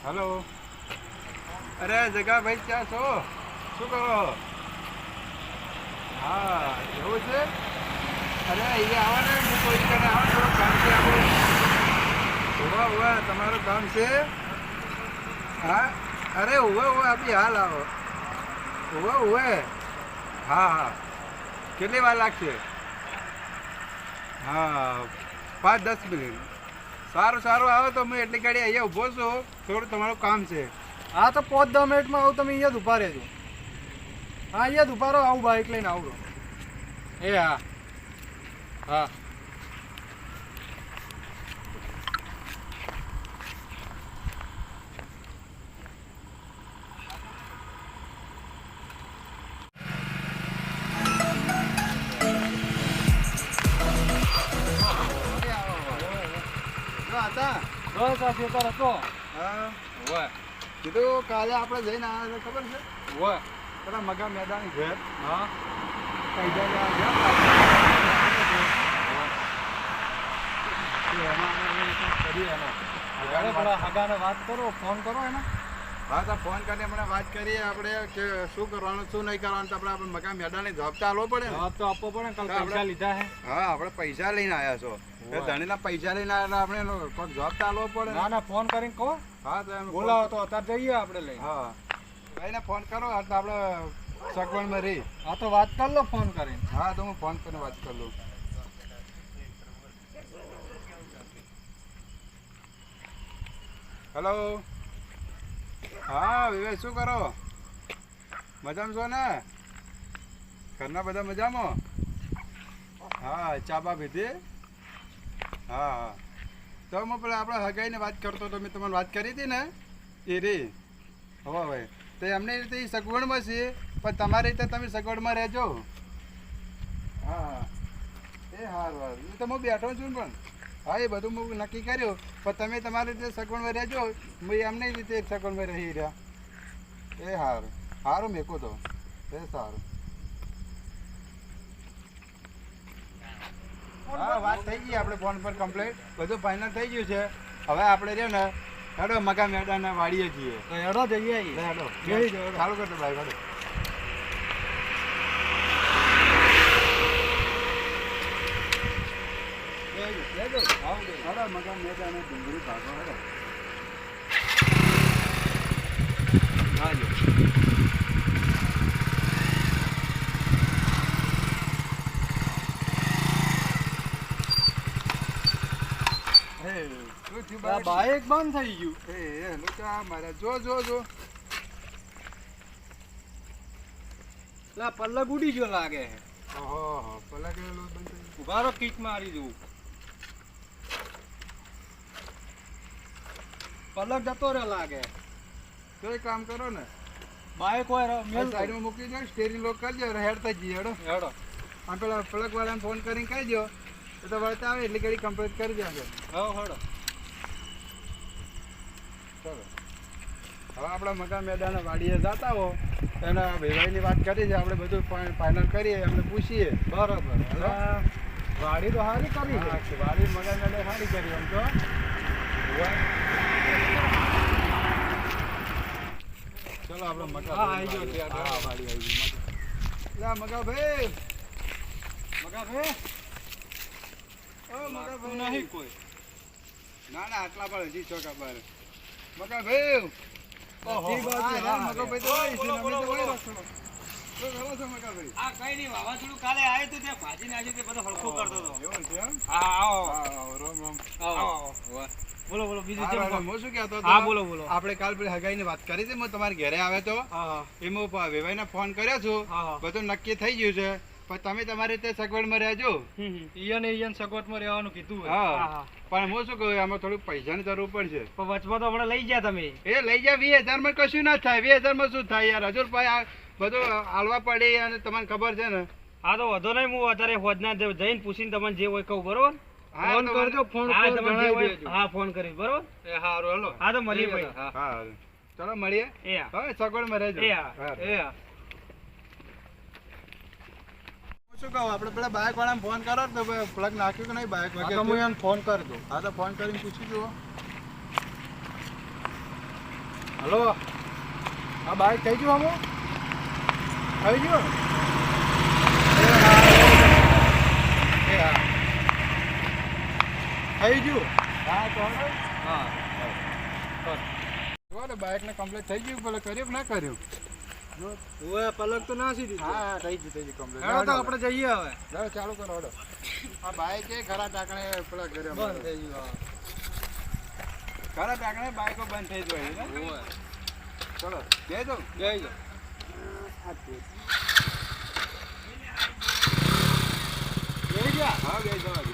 Hello अरे जगह भाई क्या છો શું કરો હા એવું છે અરે અહીંયા આવો ને હું કોઈ કને આવો થોડું કામ છે આપણે ઉભા ઉભા તમારું કામ છે હા અરે ઉભા ઉભા આપી હાલ આવો ઉભા ઉભા હા હા કેટલી વાર લાગશે હા 5-10 મિનિટ સારું સારું આવો તો હું એટલી ગાડી અહીંયા ઊભો છું થોડું તમારું કામ છે હા તો 5-10 મિનિટમાં આવું તમે અહીંયા જ ઊભા રહેજો હા અહીંયા જ ઊભા રહો આવું બાઇક લઈને આવડો એ હા હા હતા બસ આ ખેતર હતો હા હોય કીધું કાલે આપણે જઈને આવ્યા હતા ખબર છે હોય પેલા મગા મેદાન ઘેર હા પૈસા લેવા ગયા કરીએ એનો અરે પેલા હગાને વાત કરો ફોન કરો એને હા તો ફોન કરીને આપણે વાત કરીએ આપણે કે શું કરવાનું શું નહીં કરવાનું તો આપણે મગા મેદાનની જવાબ તો આપવો પડે ને જવાબ તો આપવો પડે ને કાલ તો આપણે- પૈસા લીધા હે હા આપણે પૈસા લઈને આવ્યા છો એ ધણીના પૈસા લઈને આવ્યા આપણે એનો કોઈક જવાબ તો આપવો પડે ના ના ફોન કરીને કહો હા તો એમ બોલાવો તો અત્યારે જઈએ આપણે લઈને હા ભાઈને ફોન કરો એટલે આપણે સગવડમાં રહી હા તો વાત કર લો ફોન કરીને હા તો હું ફોન કરીને વાત કરી લઉં હેલો હા વિવેક શું કરો મજામાં છો ને ઘરના બધા મજામાં હા ચા બા પીધી હા હા તો હું પેલા આપણે હગાઈને વાત કરતો તો મેં તમને વાત કરી હતી ને એ રે હવે ભાઈ તો એમની રીતે એ સગવડમાં છે પણ તમારી રીતે તમે સગવડમાં રહેજો હા એ હાર વાર એ તો હું બેઠો છું પણ હા એ બધું હું નક્કી કર્યું પણ તમે તમારી રીતે સગવડમાં રહેજો હું એમની રીતે સગવડમાં રહી રહ્યા એ હારું સારું મેકો તો એ સારું હા વાત થઈ ગઈ આપણે ફોન પર કમ્પ્લીટ બધું ફાઇનલ થઈ ગયું છે હવે આપણે રહ્યો ને હેડો મગા મેદાન વાળીએ છીએ તો હેડો જઈએ આવીએ. હેડો બેસી જાઓ, હેડો. ચાલુ કરતો ભાઈ હેડો હેડો મગા મેદાન ડુંગળી ભાગો હેડો હાજો શું થયું આ બાઇક બંધ થઈ ગયું એ લોચા મારા જો જો જો લા પલ્લગ ઉડી ગયો લાગે છે ઓહો પેલા કે લોટ બંધ થઈ ઉભા રહો કિક મારી દઉં પલક જતો રહ્યો લાગે તો એક કામ કરો ને બાઇક હોય મેલ સાઈડમાં મૂકી દો સ્ટેરિંગ લોક કરજો હેડતા જઈએ હેડો હેડો આમ પેલા પ્લગ વાળાને ફોન કરીને કહી દો તો વળતા આવે એટલે ગાડી કમ્પ્લીટ કરી દેજો હેડો ચલો હવે આપણા મકા મેદાન વાડીએ જતા હો એના ભાઈની વાત કરી છે આપણે બધું ફાઇનલ કરીએ એમને પૂછીએ બરોબર હવે વાડી તો સારી કરી છે હા, વાડી મકા મેદાન સારી કરી એમ તો ચલો આપણે મકા હા, આઈ ગયો ત્યાં. હા વાડી આવી ગઈ મકા મકા ભાઈ મગા ભાઈ ઓ મકા તું ભાઈ નહીં કોઈ ના ના આટલા પર હજી ચોકા પર મકા ભાઈ ઓહો, ઈ બાજુ, હા, હા, હા, મકા ભાઈ તો બોલો, હોય છે, બોલો, અમે બોલો, તો હોય બોલો. રાખો. શું કરો છો મકા ભાઈ આ કઈ નહીં વાવાઝોડું કાલે આવ્યું હતું ત્યાં ભાજી નાખી તે બધો હળખું કરતો હતો એવું છે એમ હા આવો હા, આવો, રામ રામ આવો બોલો બોલો બીજું હા, કેમ રામ, કહો? હું શું કહેતો હતો? હા બોલો બોલો આપણે કાલ પેલી હગાઈની વાત કરી હતી હું તમારા ઘરે આવ્યો તો હા એમાં વેવાઈને ફોન કર્યો છું હા. બધું નક્કી થઈ ગયું છે પણ તમે તમારી રીતે સગવડમાં રહેજો ઈયન સગવડમાં રહેવાનું કીધું હોય. હા પણ હું શું કહું આમાં થોડું પૈસાની જરૂર પડશે પણ વચમાં તો હમણાં લઈ ગયા તમે એ લઈ જા 20,000 માં કશું ના થાય 20,000 માં શું થાય યાર હજુ ભાઈ આ બધું હાલવા પડે અને તમને ખબર છે ને હા તો વધો નહીં હું અત્યારે હોદના જઈને પૂછીને તમને જે હોય કહું બરોબર હા, ફોન તો કરજો ફોન હા પર તમને જે જણાવી હોય દેજો. હા ફોન કરીશ બરોબર એ હારું હલો હા તો મળીએ એ ભાઈ હા. હા ચલો મળીએ એ હા હવે સગવડમાં રહેજો એ હા. હા. એ હા. હું શું કહું આપણે પેલા બાઇક વાળાને ફોન કરો તો પ્લગ નાખ્યું કે નહીં બાઇક હા તો હું એને ફોન કરી દઉં હા તો ફોન કરીને પૂછી જુઓ હલો આ બાઈક થઈ ગયું આમાં થઈ ગયું એ હા થઈ ગયું હા તો હા જો ને બાઈકને કમ્પ્લીટ થઈ ગયું ભલે કર્યું કે ના કર્યું ઓએ પલક તો ના સીધી હા થઈ ગયું કમ્પ્લીટ હેડો તો આપણે જઈએ હવે ચાલો ચાલુ કરો હડો આ બાઈક એ ખરા ટાકણે પેલા ઘરે બંધ થઈ ગયું ખરા ટાકણે બાઈકો બંધ થઈ જાય ને ઓએ ચલો જઈ દઉં જઈ જો જઈ ગયા હા જઈ જવા દે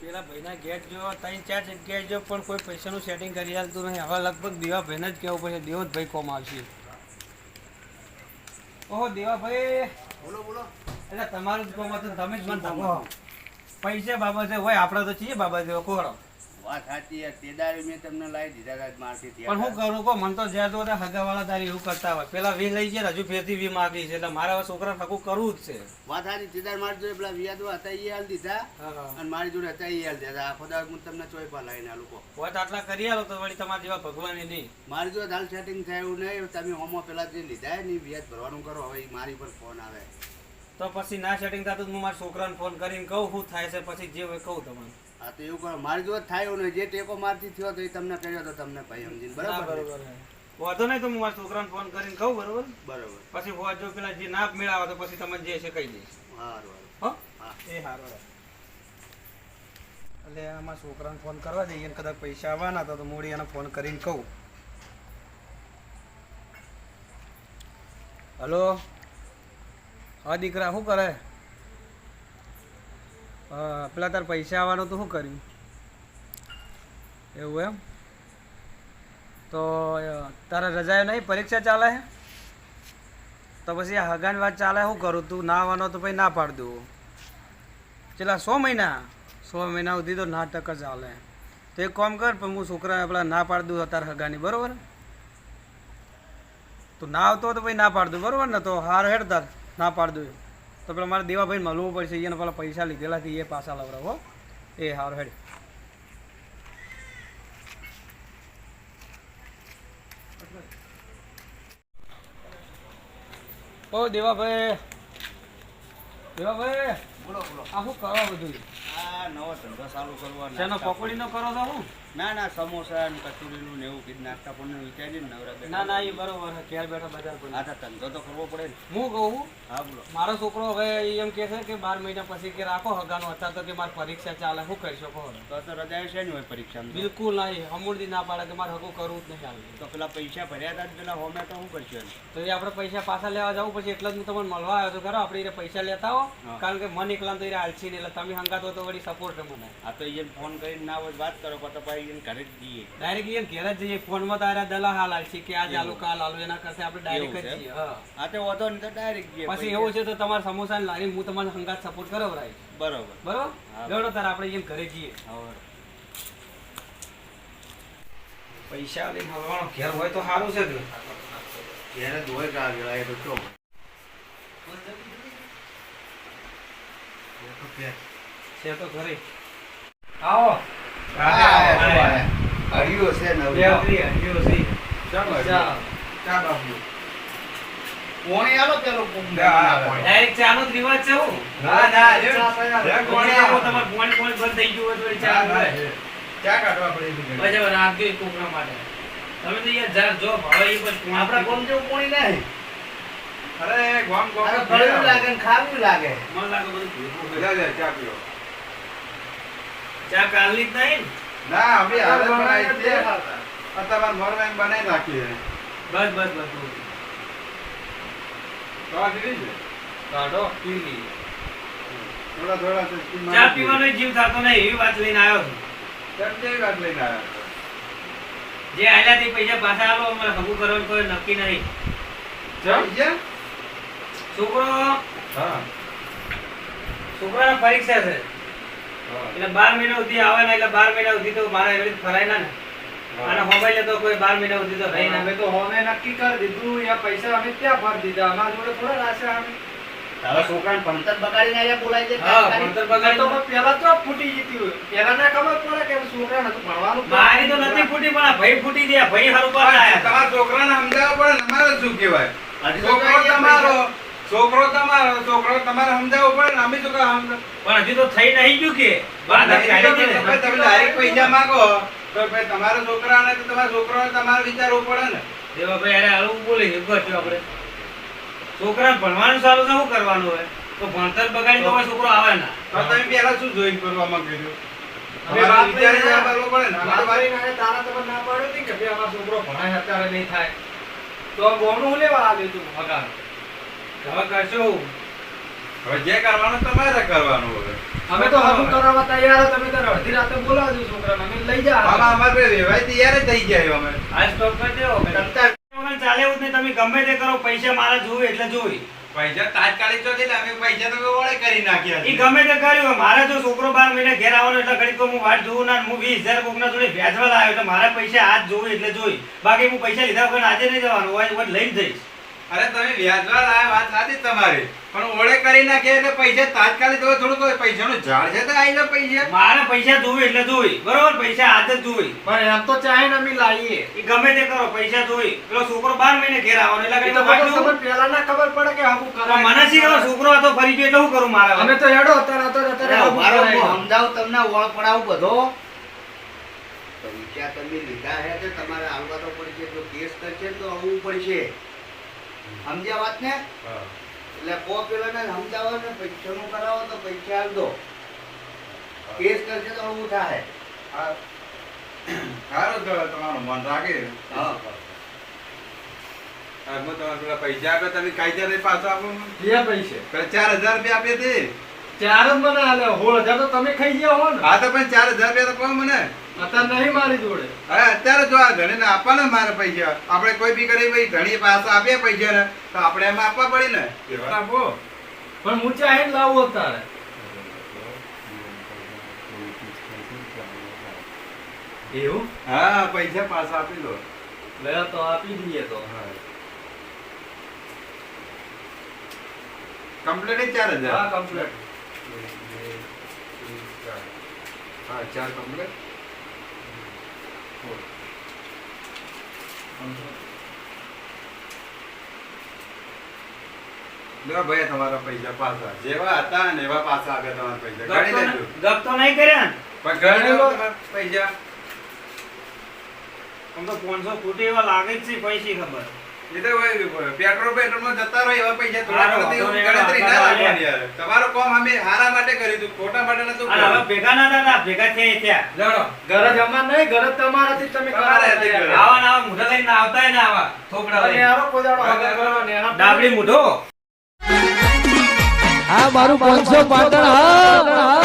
પેલા ભાઈના ગેટ જો 3-4 જગ્યાએ જો પણ કોઈ પૈસાનું સેટિંગ કરી આલતું નહીં. હવે લગભગ દેવાભાઈને જ કહેવું પડશે. દેવતભાઈ કોમ આવશે. ઓહો દેવાભાઈ, બોલો બોલો એટલે તમારું જ કોમ હતું, તમે જ મને ધમો. પૈસા બાબતે હોય આપણે તો છીએ બાબતે કોરો. વાત સાચી યાર, તે દાડે મેં તમને લાવી દીધા હતા મારથી પણ હું કરું કહો, મને તો જ્યાં તો હગાવાળા તારી એવું કરતા હોય. પેલા વી લઈ ગયા હજુ ફેરથી વી માગી છે એટલે મારે હવે છોકરાને હકું કરવું જ છે. વાત સાચી, તે દાડે મારી જોડે પેલા વિયાદો હતા એ હાલ દીધા અને મારી જોડે હતા એ હાલ દીધા. આખો દાડો હું તમને ચોઈ પા લાવીને આ લોકો વાત આટલા કરી આલો તો વળી તમારા જેવા ભગવાન નહીં. મારી જોડે હાલ સેટિંગ થાય એવું નહીં. તમે હોમો પેલા જે લીધા ને વ્યાજ ભરવાનું કરો. હવે ઈ મારી પર ફોન આવે તો પછી ના સેટિંગ થતું હું મારા છોકરાને ફોન કરીને કહું શું થાય છે, પછી જે હોય કહું તમને. હા તો એવું કરો. મારી જોડે થાય એવું નહીં. જે ટેકો મારથી થયો તો એ તમને કહ્યો તો તમને ભાઈ સમજીને બરાબર ને? વાંધો નહીં તો હું મારા છોકરાને ફોન કરીને કહું બરોબર. બરાબર. પછી હોવા જો પેલા જે ના મેળાવે તો પછી તમે જે છે કહી દઈશ. સારું હો હા. એ સારું. એટલે આમાં છોકરાને ફોન કરવા દઈએ ને કદાચ પૈસા આવવાના હતા તો મોડી એને ફોન કરીને કહું. હલો હા દીકરા, શું કરે? પેલા તાર પૈસા આવવાનો તો શું કર્યું? એવું એમ? તો તારા રજાએ નહીં, પરીક્ષા ચાલે છે તો પછી આ હગાની વાત ચાલે શું કરું? તું ના આવવાનો તો પછી ના પાડ દઉં. ચલા 100 મહિના 100 મહિના સુધી તો નાટક જ ચાલે. તો એક કામ કર, પણ હું છોકરા પેલા ના પાડ દઉં તારા હગાની, બરોબર? તું ના આવતો તો પછી ના પાડ દઉં, બરોબર ને? તો હાર હેડ તાર ના પાડ દઉં તો પેલા મારે દેવાભાઈ મળવું પડશે. એને પેલા પૈસા લીધેલાથી એ પાછા લવડાવો. એ હાર હેડ. ઓ દેવાભાઈ, દેવાભાઈ બોલો બોલો. આ શું કરો બધું? આ નવો ધંધો ચાલુ કરવાનો. શેનો પકોડીનો કરો છો હું? ના ના, સમોસા ને કચોરીનું ને એવું કીધું નાસ્તા પણ વિચારીને નવરા ના ના, એ બરોબર છે. ઘેર બેઠા બજાર પર. હા તો ધંધો તો કરવો પડે ને. હું કહું, હા બોલો. મારો છોકરો હવે એમ કે છે કે 12 મહિના પછી કે રાખો હગાનો. હતા તો કે મારી પરીક્ષા ચાલે, શું કરી શકો? તો રજા છે ને હોય પરીક્ષામાં તો? બિલકુલ નહીં. અમૂળથી ના પાડે કે મારે હકું કરવું જ નહીં. હાલ તો પેલા પૈસા ભર્યા હતા જ પેલા હોમે તો શું કરશો એમ? તો એ આપણે પૈસા પાછા લેવા જવું પછી. એટલે જ હું તમને મળવા આવ્યો તો ખરો. આપણે એને પૈસા લેતા હો, હા. કારણ કે મન એકલા તો એ આલસી ને. એટલે તમે હંગાત હો તો વળી સપોર્ટ મને. આ તો એને ફોન કરીને ના હોય વાત કરો તો પછી એને ઘરે જ જઈએ. ડાયરેક્ટ એને ઘેર જ જઈએ. ફોનમાં તારા દલા હાલ આલસી કે આજે આલુ કાલ આલુ, એના કરતા આપણે ડાયરેક્ટ જ એવું છે? જઈએ. હા હા તો વાંધો નહીં, તો ડાયરેક્ટ જઈએ. પછી એવું છે તો તમારા સમોસા ને લારી હું તમારે હંગાત સપોર્ટ કરાવરાય. બરોબર. બરોબર? હા. લેવડો તારે આપણે એને ઘરે જઈએ. હવે પૈસા લઈને હલવાનો ઘેર હોય તો સારું છે. ઘેરે જ હોય કા ગયેલા એ તો શું? છે તો ઘરે. આવો. હરિયો છે ને હવે. ચાલો ચાલો. ચા બાપુ પોણી આલો પેલો ડાયરેક્ટ ચાનો જ રિવાજ છે હું. ના ના પોણી આપો, તમારે પોણી બંધ થઈ ગયું હોય તો ચા મળે. ચા કાઢવા પડે છે. બરાબર, રાખજો એ કોકરા માટે. તમે તો યાર જા જો ભાવે એ પણ આપડા કોમ જેવું પોણી નહીં. અરે ગોમ ગોમ આ તો ગળ્યું લાગે ને ખાવું લાગે. મન લાગે બધું ભેગું. જા જા ચા પીઓ. ચા કાલની જ નહીં ને? ના અમે હાલત બનાવી છે. આ તમારે મોરવાઈ બનાવી રાખીએ બસ બસ બસ તો આ કેવી છે કાઢો પી લઈએ. થોડા થોડા તો સ્કીમ ચા પીવાનો જીવ થતો નહીં એવી વાત લઈને આવ્યો છું. કેમ કેવી વાત લઈને આવ્યા જે આલ્યા તે પૈસા પાછા આલો, અમારે હગું કરવાનું કોઈ નક્કી નહીં. છો છોકરો હા છોકરાને પરીક્ષા છે હા એટલે 12 મહિના સુધી આવે ને, એટલે 12 મહિના સુધી તો મારે એવી રીતે ફરાય ના ને. અને મોબાઈલ તો કોઈ 12 મહિના સુધી તો રહી ના. અમે તો હોમે નક્કી કરી દીધું, યા પૈસા અમે ત્યાં ભરી દીધા, અમારા જોડે થોડા રાખ્યા અમે. તારા છોકરાને ભણતર બગાડીને અહીંયા બોલાય છે હા, ભણતર બગાડી તો પણ પહેલા તો ફૂટી જતી હોય, પહેલા ના ખબર પડે કે છોકરાને હતું ભણવાનું. મારી તો નથી ફૂટી, પણ આ ભાઈ ફૂટી ગયા. ભાઈ હારું પર આયા. તમારા છોકરાને સમજાવવા પડે ને, અમારે શું કહેવાય હજી તો છોકરો કઈ તમારો છોકરો તમારે સમજાવવો પડે ને, અમે શું કામ સમજાવ પણ હજી તો થઈ નહીં ગયું કે વાત નહીં કાઢી તો હતી ને. તમે ડાયરેક્ટ પૈસા માંગો તો ભાઈ તમારા છોકરાને તો તમારા છોકરાને તમારે વિચારવું પડે ને દેવાભાઈ અરે આવું બોલે છે બસ આપણે છોકરાને ભણવાનું સારું શું કરવાનું હોય તો ભણતર બગાડી તો કોઈ છોકરો આવે ના. તો તમે પહેલા શું જોઈન કરવા માંગો છો અમે તમારે વાત વિચારી લઈને જવા પડે ને અમારે વાત લઈને આયા, તારા તમે ના પાડી હતી કે ભાઈ અમારો છોકરો ભણાય અત્યારે નહીં થાય, તો આ બોનું હું લેવા આવ્યો તું પગાર. હવે કરશું હવે જે કરવાનું તમારે કરવાનું હવે અમે તો હજુ કરાવવા તૈયાર હતા, તમે તો અડધી રાતે બોલાવજો છોકરાને, અમે લઈ જા. આમાં અમારે વેવાય તૈયાર જ થઈ ગયા અમે આ સ્ટોપ કરી દેવો કરતા ચાલે એવું જ નહીં. તમે ગમે તે કરો, પૈસા મારા જોવે એટલે જોઈ. પૈસા તાત્કાલિક તો છે ને અમે પૈસા તો વળે કરી નાખ્યા ઈ છે. ગમે તે કર્યું હોય. મારે જો છોકરો 12 મહિને ઘેર આવવાનો એટલે ઘડીક તો હું વાટ જોઉં ના. હું 20,000 કોકના જોડે વ્યાજવા લાવ્યો એટલે મારા પૈસા આજ જોવું એટલે જોઈ. બાકી હું પૈસા લીધા વગર આજે નહીં જવાનું હોય, હોય લઈને જઈશ. અરે તમે વ્યાજવા લાયા વાત સાચી જ તમારી, પણ ઓળે કરી નાખ્યા એટલે પૈસા તાત્કાલિક હવે થોડું કોઈ પૈસાનું ઝાડ છે તો આવી જાય પૈસા મારે પૈસા જોવે એટલે જોઈ. બરોબર, પૈસા આજ જ જોઈ. પણ એમ તો ચાહે ને અમે લાવીએ. ઈ ગમે તે કરો, પૈસા જોઈ. પેલો છોકરો 12 મહિને ઘેર આવવાનો એટલે એ ઘડીક તો વાટ બધું જોઉં. તમને પહેલા ના ખબર પડે કે આવું પણ કરાય. મને શી ખબર છોકરો હતો ફરી ગયો એટલે શું કરું મારે? અમે તો હેડો અત્યારે આવું મારો કરાય. હું સમજાવું તમને ઓળ પડાવું બધો પૈસા તમે લીધા હે તો તમારે આવવા તો પડશે, જો કેસ કરશે તો આવવું પડશે. સમજ્યા વાત ને? એટલે કો પેલાને સમજાવો ને પૈસાનું કરાવો તો પૈસા આલ દો, કેસ કરશે તો આવું થાય. સારું તો તમારું મન રાખે હા હું તમારે પેલા પૈસા આપે તમે કાયદા પાછો આપો મને. જે પૈસે પેલા 4,000 રૂપિયા આપે તે ચાર જ મને હાલે, 16,000 તો તમે ખાઈ ગયા હો ને. હા તો પણ 4,000 રૂપિયા તો કહો મને અત્યારે નહીં મારી જોડે. હવે અત્યારે જો આ ધણીને આપવાના મારે પૈસા આપણે કોઈ બી કરી ભાઈ ધણી પાસે આપીએ પૈસા ને તો આપણે એમાં આપવા પડે ને એવા આપો પણ હું ચાહે ને લાવું અત્યારે. એવું હા પૈસા પાછા આપી દો લે તો આપી દઈએ તો. કમ્પ્લીટ 4,000 હા કમ્પ્લીટ. હા 4 કમ્પ્લીટ લો ભાઈ તમારા પૈસા પાછા જેવા હતા ને એવા પાછા આપ્યા તમારા પૈસા ગણી લેજો ગપ તો નહીં કર્યા ને? પણ ગણી લો તમારા પૈસા આમ તો 500 ફૂટી એવા લાગે જ છે, પૈસી ખબર. એ તો પેટ્રોલ માં જતા રહો એવા પૈસા થોડા હારો, થોડા વાંધો નહીં, ગણતરી ના વાંધો રાખવાની યાર તમારું કામ અમે હારા માટે કર્યું હતું ખોટા માટે નતું અને હવે કર્યું. ભેગા ના થતા, ભેગા થયા લડો ગરજ અમાર નહીં, ગરજ તમારાથી તમે તમારે હતી કરાવો. ગરજ. આવા ને આવા મોઢા લઈને આવતાય ના આવા થોપડા અને લઈને. આરો કોઈ દાડો હગા કરો ને એના ડાબડી મૂઢો આ મારું 500 પાટણ હા